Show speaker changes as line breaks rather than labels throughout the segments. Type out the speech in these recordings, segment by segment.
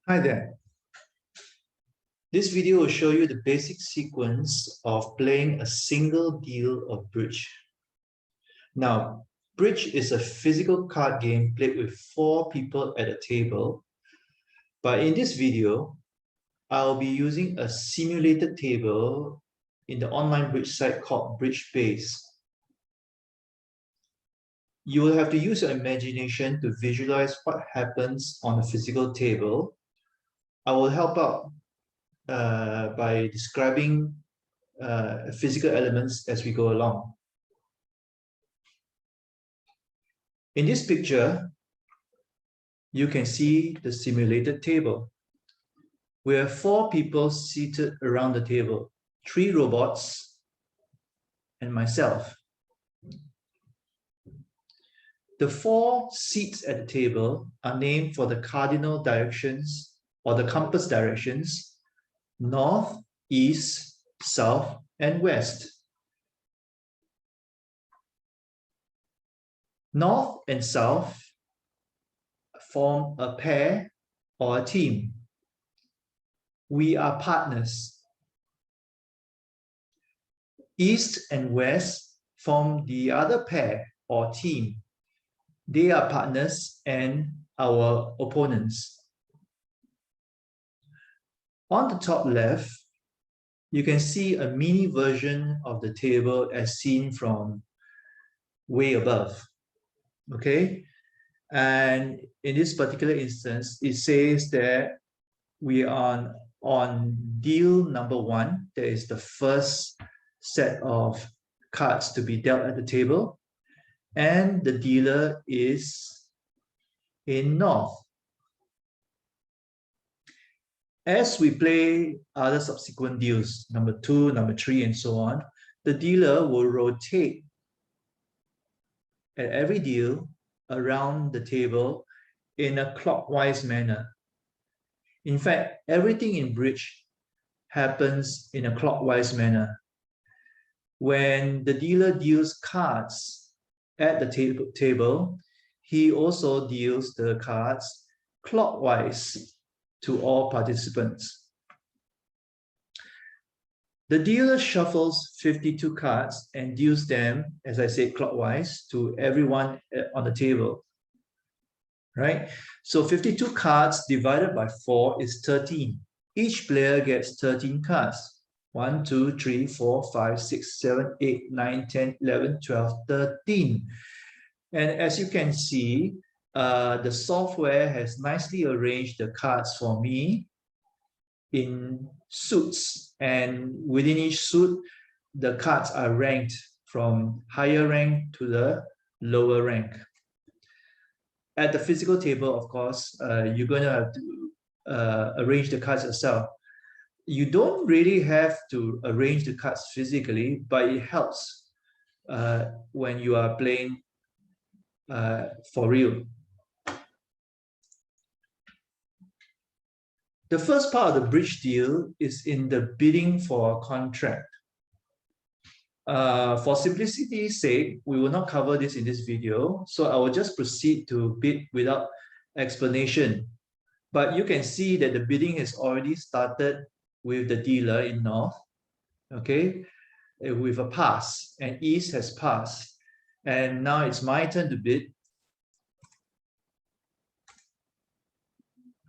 Hi there. This video will show you the basic sequence of playing a single deal of bridge. Now, bridge is a physical card game played with 4 people at a table. But in this video, I'll be using a simulated table in the online bridge site called Bridge Base. You will have to use your imagination to visualize what happens on a physical table. I will help out by describing physical elements as we go along. In this picture, you can see the simulated table. We have 4 people seated around the table, 3 robots and myself. The 4 seats at the table are named for the cardinal directions or the compass directions: north, east, south, and west. North and south form a pair or a team. We are partners. East and west form the other pair or team. They are partners and our opponents. On the top left, you can see a mini version of the table as seen from way above. Okay, and in this particular instance, it says that we are on deal number 1. That is the first set of cards to be dealt at the table, and the dealer is in north. As we play other subsequent deals, number 2, number 3, and so on, the dealer will rotate at every deal around the table in a clockwise manner. In fact, everything in bridge happens in a clockwise manner. When the dealer deals cards at the table, he also deals the cards clockwise to all participants. The dealer shuffles 52 cards and deals them, as I said, clockwise to everyone on the table, right? So 52 cards divided by 4 is 13. Each player gets 13 cards. 1, 2, 3, 4, 5, 6, 7, 8, 9, 10, 11, 12, 13. And as you can see, the software has nicely arranged the cards for me in suits, and within each suit, the cards are ranked from higher rank to the lower rank. At the physical table, of course, you're going to have to arrange the cards yourself. You don't really have to arrange the cards physically, but it helps when you are playing for real. The first part of the bridge deal is in the bidding for a contract. For simplicity's sake, we will not cover this in this video, so I will just proceed to bid without explanation. But you can see that the bidding has already started with the dealer in north, okay, with a pass, and east has passed. And now it's my turn to bid.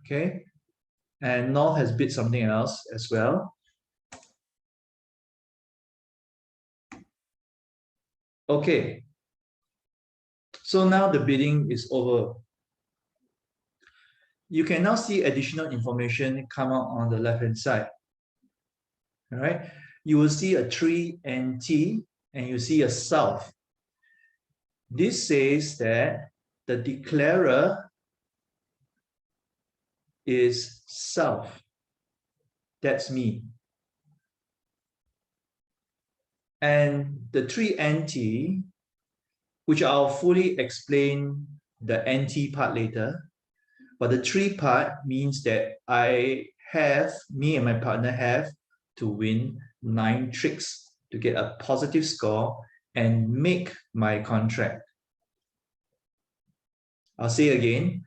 Okay, and north has bid something else as well. Okay, so now the bidding is over. You can now see additional information come out on the left-hand side. All right, you will see a 3 NT and you see a south. This says that the declarer is south. That's me. And the 3 NT, which I'll fully explain the NT part later, but the 3 part means that me and my partner have to win 9 tricks to get a positive score and make my contract. I'll say again,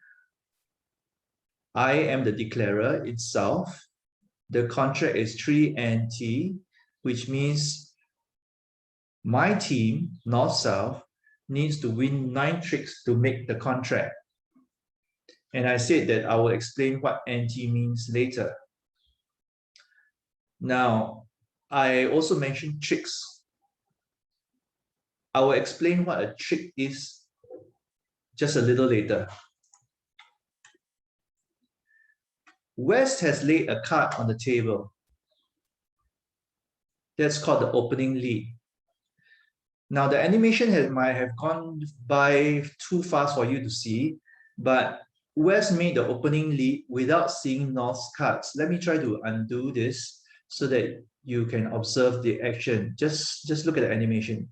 I am the declarer itself. The contract is 3NT, which means my team, North-South, needs to win 9 tricks to make the contract. And I said that I will explain what NT means later. Now, I also mentioned tricks. I will explain what a trick is just a little later. West has laid a card on the table. That's called the opening lead. Now, the animation might have gone by too fast for you to see, but West made the opening lead without seeing North's cards. Let me try to undo this so that you can observe the action. Just look at the animation.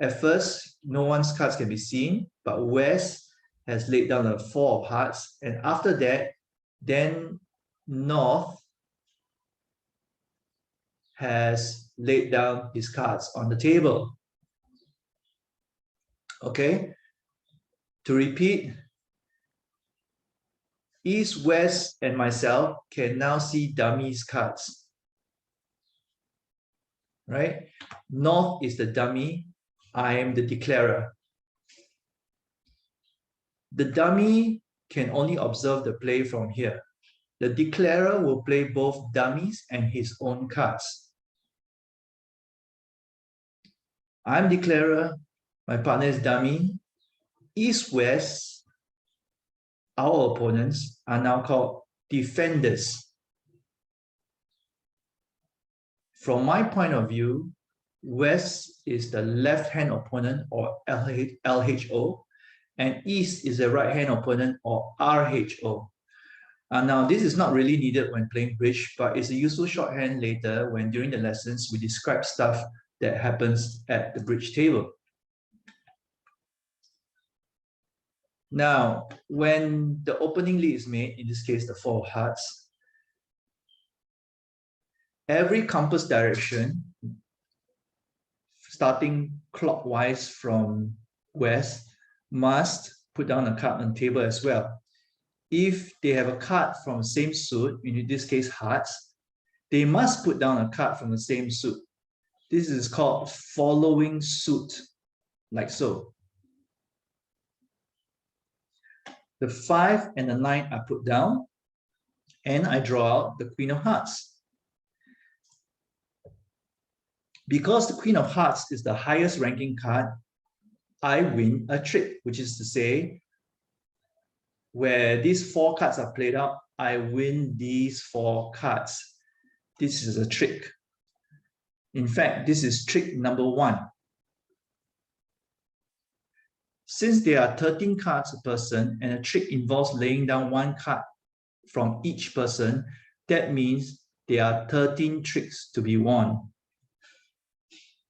At first, no one's cards can be seen, but West has laid down a 4 of hearts, and after that, then North has laid down his cards on the table. Okay, to repeat, East, West, and myself can now see dummy's cards. Right? North is the dummy. I am the declarer. The dummy can only observe the play from here. The declarer will play both dummies and his own cards. I'm declarer, my partner is dummy. East, West, our opponents are now called defenders. From my point of view, West is the left-hand opponent or LHO, and East is the right-hand opponent or RHO. Now, this is not really needed when playing bridge, but it's a useful shorthand later when during the lessons we describe stuff that happens at the bridge table. Now, when the opening lead is made, in this case, the 4 of hearts, every compass direction, starting clockwise from West, must put down a card on the table as well. If they have a card from the same suit, in this case hearts, they must put down a card from the same suit. This is called following suit, like so. The 5 and the 9 are put down, and I draw out the Queen of Hearts. Because the Queen of Hearts is the highest ranking card, I win a trick, which is to say, where these 4 cards are played out, I win these 4 cards. This is a trick. In fact, this is trick number 1. Since there are 13 cards a person and a trick involves laying down 1 card from each person, that means there are 13 tricks to be won.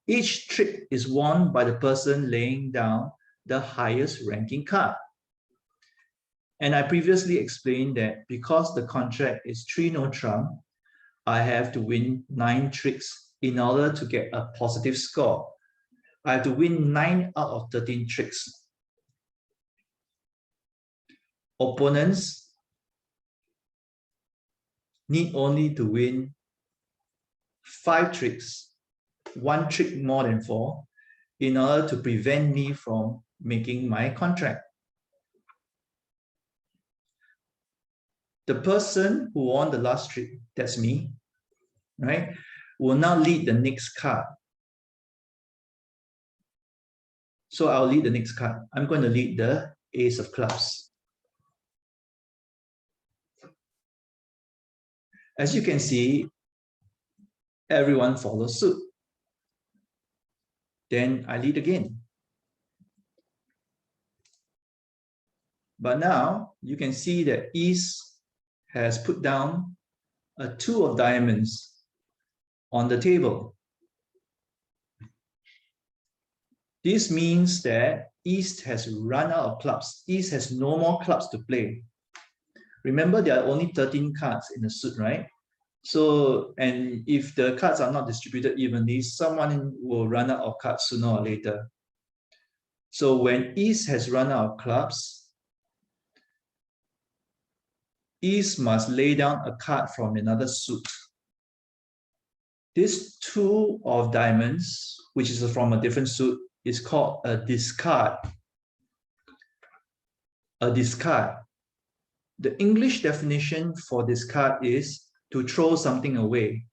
Each trick is won by the person laying down the highest ranking card. And I previously explained that because the contract is 3 no trump, I have to win 9 tricks in order to get a positive score. I have to win 9 out of 13 tricks. Opponents need only to win 5 tricks, 1 trick more than 4, in order to prevent me from making my contract. The person who won the last trick, that's me, right, will now lead the next card. So I'll lead the next card. I'm going to lead the Ace of Clubs. As you can see, everyone follows suit. Then I lead again. But now you can see that East has put down a 2 of diamonds on the table. This means that East has run out of clubs. East has no more clubs to play. Remember, there are only 13 cards in the suit, right? So, and if the cards are not distributed evenly, someone will run out of cards sooner or later. So when East has run out of clubs, East must lay down a card from another suit. This two of diamonds, which is from a different suit, is called a discard. A discard. The English definition for discard is to throw something away.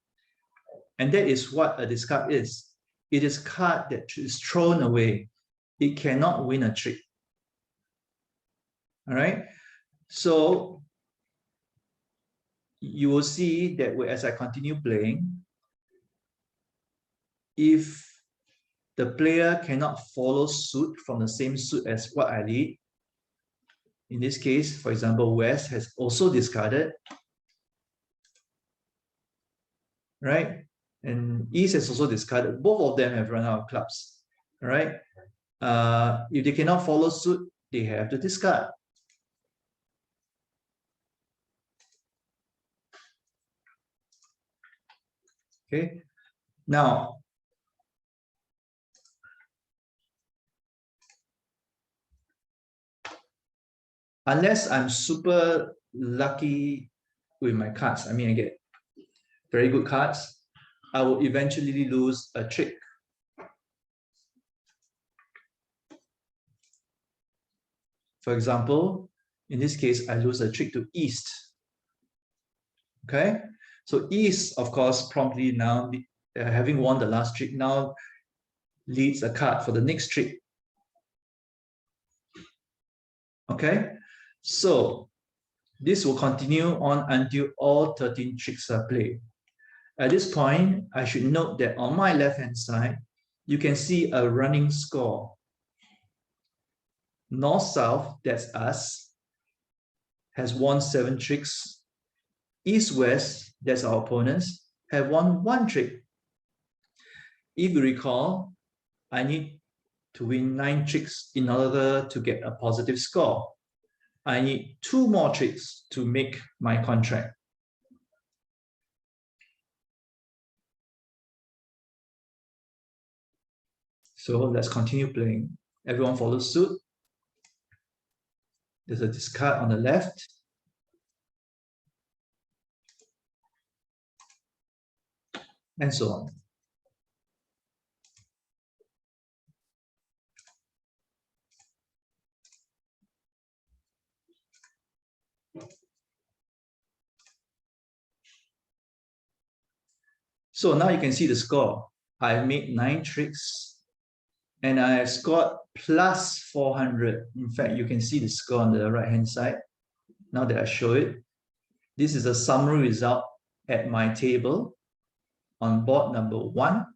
And that is what a discard is. It is a card that is thrown away. It cannot win a trick. All right. So you will see that as I continue playing, if the player cannot follow suit from the same suit as what I lead, in this case, for example, West has also discarded, right? And East has also discarded. Both of them have run out of clubs, all right? If they cannot follow suit, they have to discard. Okay, now, unless I'm super lucky with my cards, I mean, I get very good cards, I will eventually lose a trick. For example, in this case, I lose a trick to East. Okay, so East, of course, promptly now, having won the last trick, now leads a card for the next trick. Okay, so this will continue on until all 13 tricks are played. At this point, I should note that on my left-hand side, you can see a running score. North-South, that's us, has won 7 tricks. East-West, that's our opponents, have won 1 trick. If you recall, I need to win 9 tricks in order to get a positive score. I need 2 more tricks to make my contract. So let's continue playing. Everyone follows suit. There's a discard on the left. And so on. So now you can see the score. I made 9 tricks and I have scored plus 400. In fact, you can see the score on the right-hand side. Now that I show it, this is a summary result at my table on board number 1.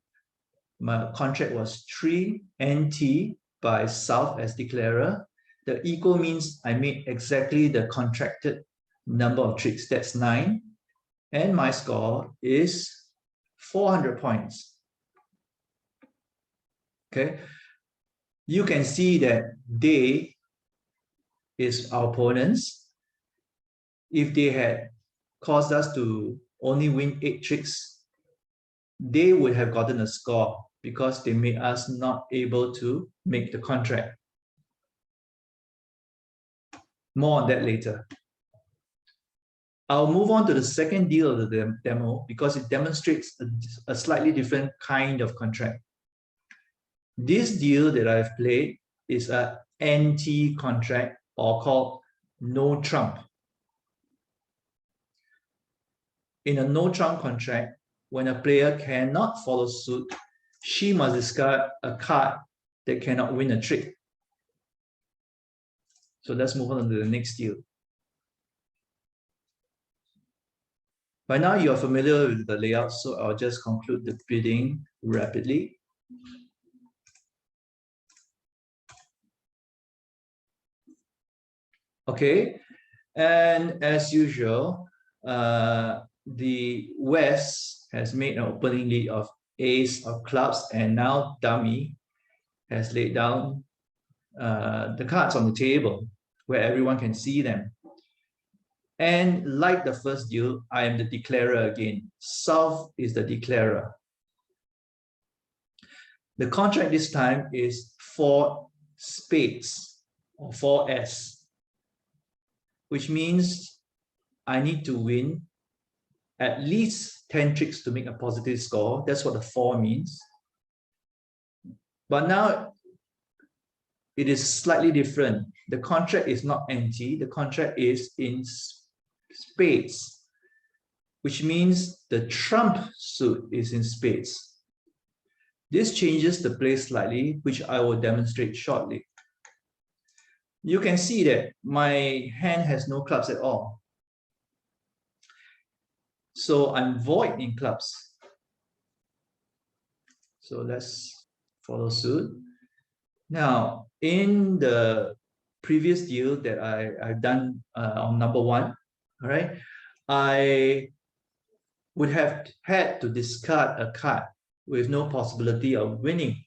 My contract was 3 NT by South as declarer. The equal means I made exactly the contracted number of tricks, that's 9. And my score is 400 points. Okay, you can see that they is our opponents. If they had caused us to only win 8 tricks, they would have gotten a score because they made us not able to make the contract. More on that later. I'll move on to the second deal of the demo because it demonstrates a slightly different kind of contract. This deal that I've played is a NT contract, or called no trump. In a no trump contract, when a player cannot follow suit, she must discard a card that cannot win a trick. So let's move on to the next deal. By now, you are familiar with the layout, so I'll just conclude the bidding rapidly. Okay, and as usual, the West has made an opening lead of ace of clubs, and now dummy has laid down the cards on the table where everyone can see them. And like the first deal, I am the declarer again. South is the declarer. The contract this time is 4 spades or 4S, which means I need to win at least 10 tricks to make a positive score. That's what the 4 means. But now it is slightly different. The contract is not empty. The contract is in spades, which means the trump suit is in spades. This changes the play slightly, which I will demonstrate shortly. You can see that my hand has no clubs at all. So I'm void in clubs. So let's follow suit. Now, in the previous deal that I've done on number 1, all right, I would have had to discard a card with no possibility of winning.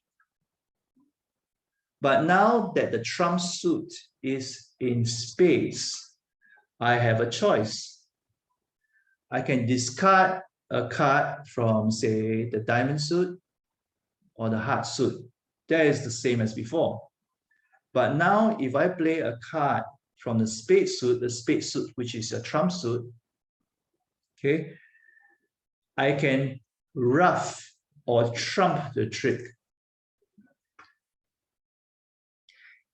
But now that the trump suit is in spades, I have a choice. I can discard a card from, say, the diamond suit or the heart suit. That is the same as before. But now if I play a card from the spade suit, which is a trump suit, okay, I can ruff or trump the trick.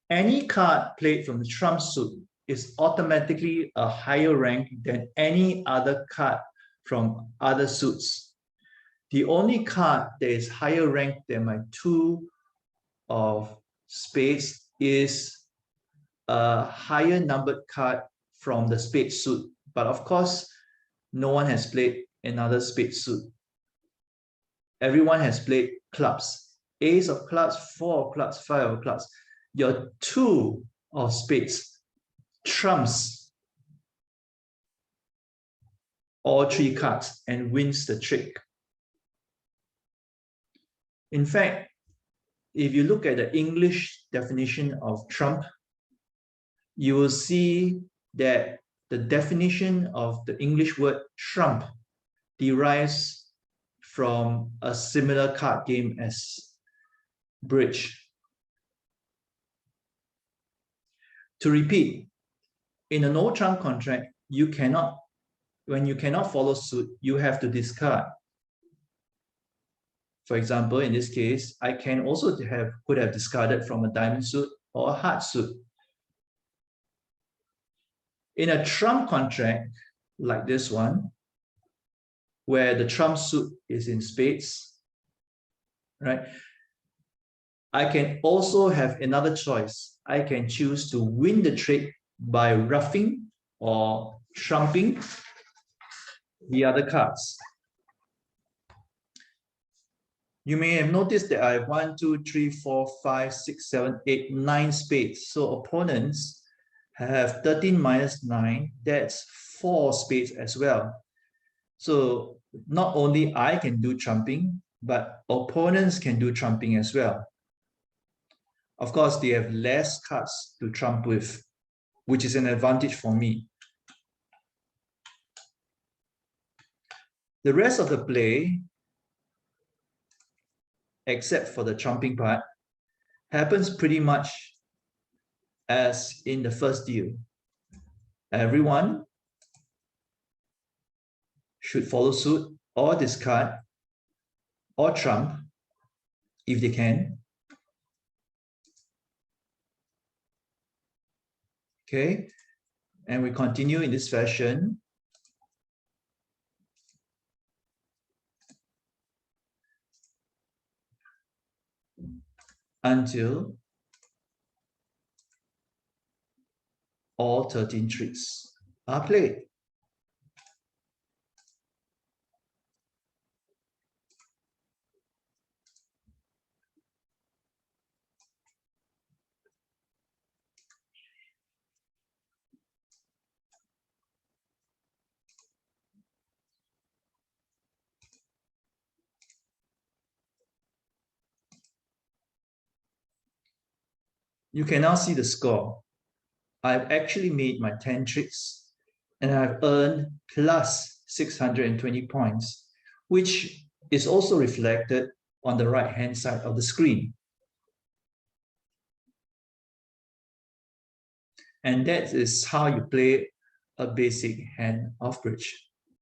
Any card played from the trump suit is automatically a higher rank than any other card from other suits. The only card that is higher ranked than my 2 of spades is a higher numbered card from the spade suit. But of course, no one has played another spade suit. Everyone has played clubs. Ace of clubs, 4 of clubs, 5 of clubs. Your 2 of spades trumps all 3 cards and wins the trick. In fact, if you look at the English definition of trump, you will see that the definition of the English word trump derives from a similar card game as bridge. To repeat, in a no trump contract, when you cannot follow suit, you have to discard. For example, in this case, I can also could have discarded from a diamond suit or a heart suit. In a trump contract like this one, where the trump suit is in spades, right? I can also have another choice. I can choose to win the trick by ruffing or trumping the other cards. You may have noticed that I have 1, 2, 3, 4, 5, 6, 7, 8, 9 spades. So opponents have 13 minus 9. That's 4 spades as well. So not only I can do trumping, but opponents can do trumping as well. Of course, they have less cards to trump with, which is an advantage for me. The rest of the play, except for the trumping part, happens pretty much as in the first deal. Everyone should follow suit or discard or trump if they can. Okay, and we continue in this fashion until all 13 tricks are played. You can now see the score. I've actually made my 10 tricks and I've earned plus 620 points, which is also reflected on the right-hand side of the screen. And that is how you play a basic hand of bridge.